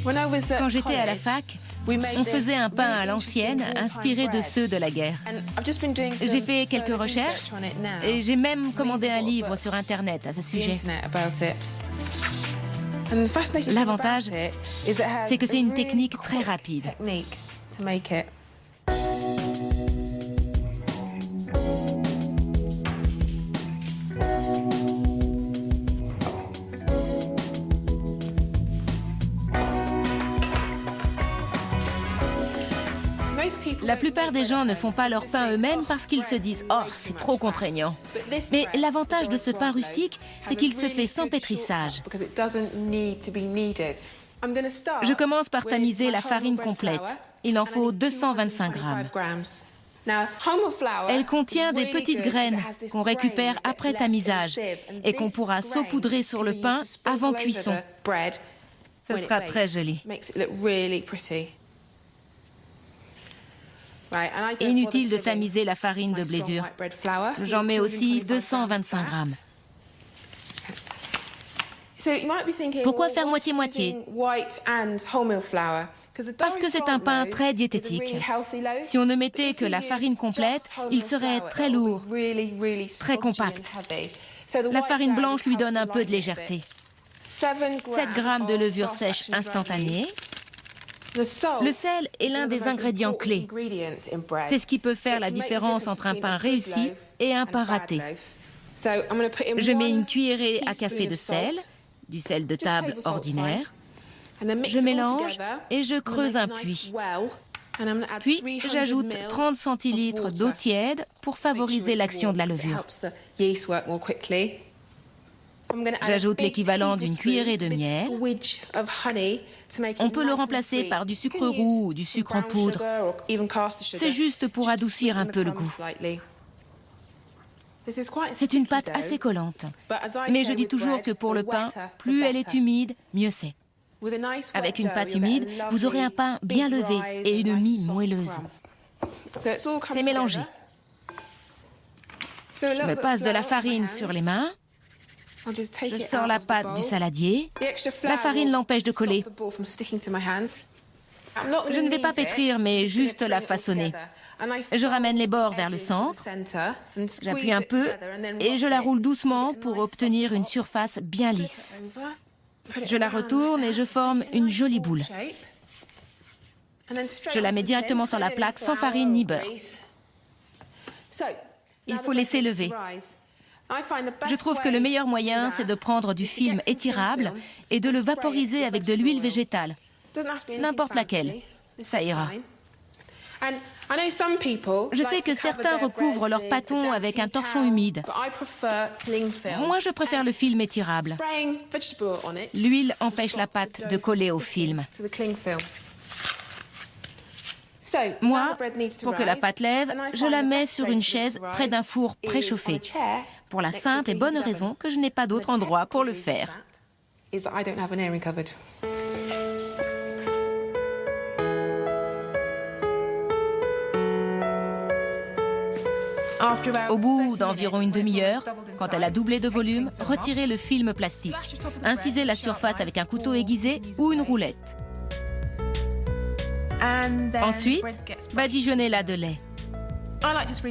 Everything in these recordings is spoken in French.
Quand j'étais à la fac, on faisait un pain à l'ancienne, inspiré de ceux de la guerre. J'ai fait quelques recherches et j'ai même commandé un livre sur Internet à ce sujet. L'avantage, c'est que c'est une technique très rapide. La plupart des gens ne font pas leur pain eux-mêmes parce qu'ils se disent « Oh, c'est trop contraignant ». Mais l'avantage de ce pain rustique, c'est qu'il se fait sans pétrissage. Je commence par tamiser la farine complète. Il en faut 225 grammes. Elle contient des petites graines qu'on récupère après tamisage et qu'on pourra saupoudrer sur le pain avant cuisson. Ce sera très joli. Inutile de tamiser la farine de blé dur. J'en mets aussi 225 grammes. Pourquoi faire moitié-moitié? Parce que c'est un pain très diététique. Si on ne mettait que la farine complète, il serait très lourd, très compact. La farine blanche lui donne un peu de légèreté. 7 grammes de levure sèche instantanée. Le sel est l'un des ingrédients clés. C'est ce qui peut faire la différence entre un pain réussi et un pain raté. Je mets une cuillerée à café de sel, du sel de table ordinaire. Je mélange et je creuse un puits. Puis, j'ajoute 30 centilitres d'eau tiède pour favoriser l'action de la levure. J'ajoute l'équivalent d'une cuillerée de miel. On peut le remplacer par du sucre roux ou du sucre en poudre. C'est juste pour adoucir un peu le goût. C'est une pâte assez collante. Mais je dis toujours que pour le pain, plus elle est humide, mieux c'est. Avec une pâte humide, vous aurez un pain bien levé et une mie moelleuse. C'est mélangé. Je me passe de la farine sur les mains. Je sors la pâte du saladier. La farine l'empêche de coller. Je ne vais pas pétrir, mais juste la façonner. Je ramène les bords vers le centre. J'appuie un peu et je la roule doucement pour obtenir une surface bien lisse. Je la retourne et je forme une jolie boule. Je la mets directement sur la plaque sans farine ni beurre. Il faut laisser lever. Je trouve que le meilleur moyen, c'est de prendre du film étirable et de le vaporiser avec de l'huile végétale. N'importe laquelle. Ça ira. Je sais que certains recouvrent leur pâton avec un torchon humide. Moi, je préfère le film étirable. L'huile empêche la pâte de coller au film. Moi, pour que la pâte lève, je la mets sur une chaise près d'un four préchauffé, pour la simple et bonne raison que je n'ai pas d'autre endroit pour le faire. Au bout d'environ une demi-heure, quand elle a doublé de volume, retirez le film plastique. Incisez la surface avec un couteau aiguisé ou une roulette. Ensuite, badigeonnez-la de lait.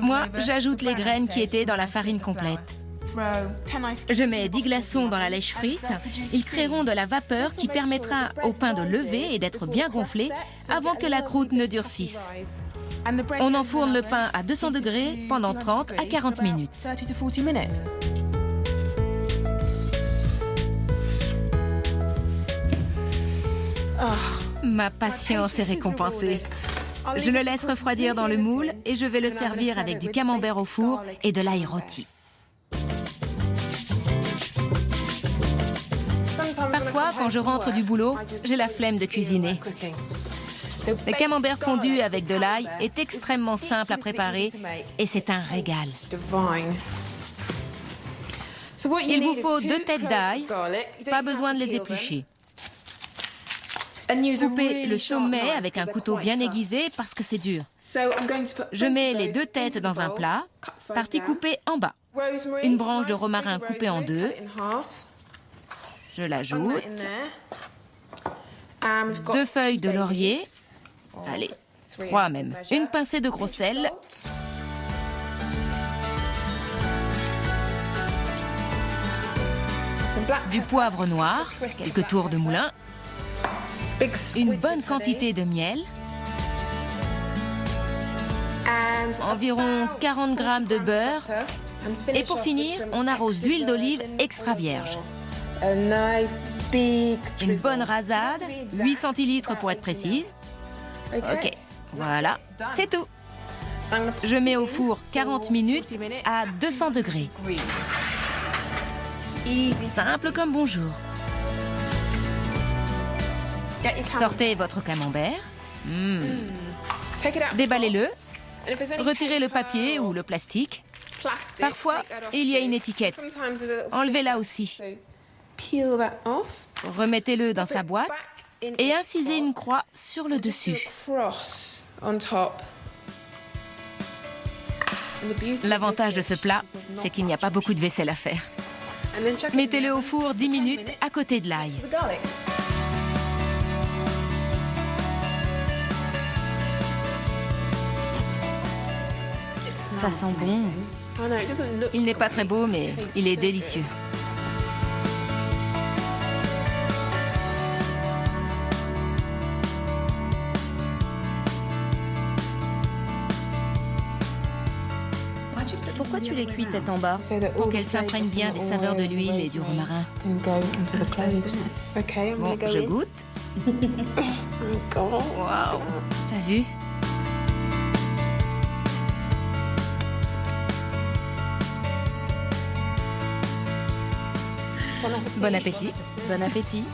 Moi, j'ajoute les graines qui étaient dans la farine complète. Je mets 10 glaçons dans la lèche frite. Ils créeront de la vapeur qui permettra au pain de lever et d'être bien gonflé avant que la croûte ne durcisse. On enfourne le pain à 200 degrés pendant 30 à 40 minutes. Ma patience est récompensée. Je le laisse refroidir dans le moule et je vais le servir avec du camembert au four et de l'ail rôti. Parfois, quand je rentre du boulot, j'ai la flemme de cuisiner. Le camembert fondu avec de l'ail est extrêmement simple à préparer et c'est un régal. Il vous faut 2 têtes d'ail, pas besoin de les éplucher. Coupez le sommet avec un couteau bien aiguisé parce que c'est dur. Je mets les 2 têtes dans un plat, partie coupée en bas. Une branche de romarin coupée en 2. Je l'ajoute. 2 feuilles de laurier, allez, 3 même, une pincée de gros sel, du poivre noir, quelques tours de moulin, une bonne quantité de miel, environ 40 grammes de beurre, et pour finir, on arrose d'huile d'olive extra vierge. Une bonne rasade, 8 centilitres pour être précise. Ok, voilà, c'est tout. Je mets au four 40 minutes à 200 degrés. Simple comme bonjour. Sortez votre camembert. Déballez-le. Retirez le papier ou le plastique. Parfois, il y a une étiquette. Enlevez-la aussi. Remettez-le dans sa boîte et incisez une croix sur le dessus. L'avantage de ce plat, c'est qu'il n'y a pas beaucoup de vaisselle à faire. Mettez-le au four 10 minutes à côté de l'ail. Ça sent bon. Il n'est pas très beau, mais il est délicieux. Pourquoi tu les cuis tête en bas? Pour qu'elles s'imprègnent bien des saveurs de l'huile et du romarin. Bon, je goûte. Waouh, t'as vu? Bon appétit. Bon appétit.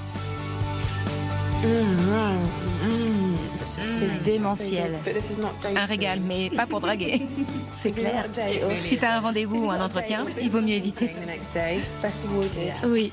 C'est démentiel. Un régal, mais pas pour draguer. C'est clair. Si t'as un rendez-vous ou un entretien, il vaut mieux éviter. Oui.